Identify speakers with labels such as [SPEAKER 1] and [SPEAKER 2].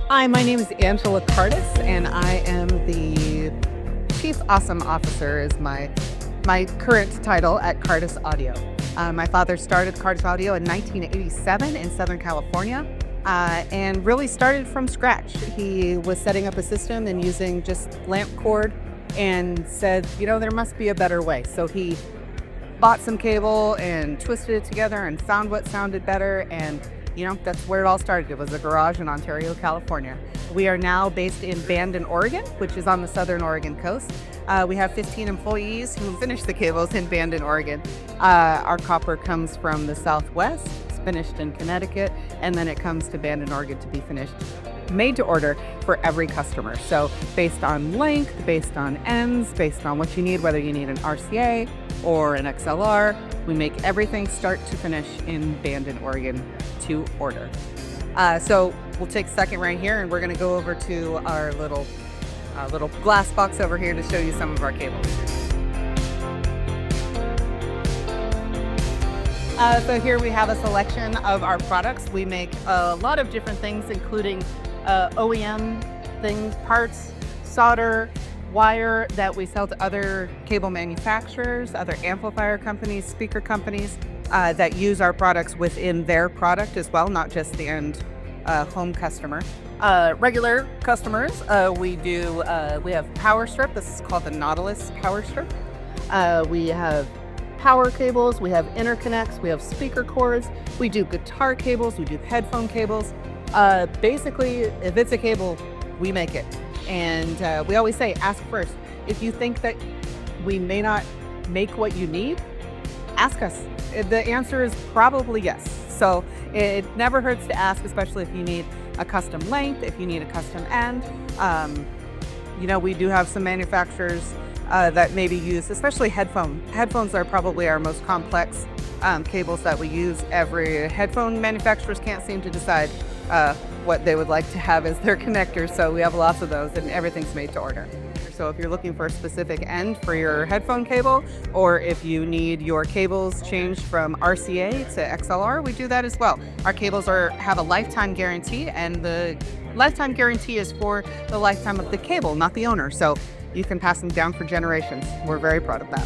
[SPEAKER 1] Hi, my name is George Cardas, and I am the Chief Awesome Officer is my current title at Cardas Audio. My father started Cardas Audio in 1987 in Southern California, and really started from scratch. He was setting up a system and using just lamp cord and said, there must be a better way. So he bought some cable and twisted it together and found what sounded better, and that's where it all started. It was a garage in Ontario, California. We are now based in Bandon, Oregon, which is on the southern Oregon coast. We have 15 employees who finish the cables in Bandon, Oregon. Our copper comes from the southwest. It's finished in Connecticut, and then it comes to Bandon, Oregon to be finished, made to order for every customer. So based on length, based on ends, based on what you need, whether you need an RCA or an XLR, we make everything start to finish in Bandon, Oregon to order. So we'll take a second right here, and we're going to go over to our little glass box over here to show you some of our cables. So here we have a selection of our products. We make a lot of different things, including OEM things, parts, solder, wire that we sell to other cable manufacturers, other amplifier companies, speaker companies that use our products within their product as well, not just the end home customer. Regular customers, we have power strip. This is called the Nautilus power strip. We have power cables, we have interconnects, we have speaker cords, we do guitar cables, we do headphone cables. Basically, if it's a cable, we make it. And we always say, ask first. If you think that we may not make what you need, ask us. The answer is probably yes. So it never hurts to ask, especially if you need a custom length, if you need a custom end. We do have some manufacturers that maybe use, especially headphones. Headphones are probably our most complex cables that we use. Every headphone manufacturers can't seem to decide what they would like to have as their connectors, so we have lots of those, and everything's made to order. So if you're looking for a specific end for your headphone cable, or if you need your cables changed from RCA to XLR, we do that as well. Our cables have a lifetime guarantee, and the lifetime guarantee is for the lifetime of the cable, not the owner. So you can pass them down for generations. We're very proud of that.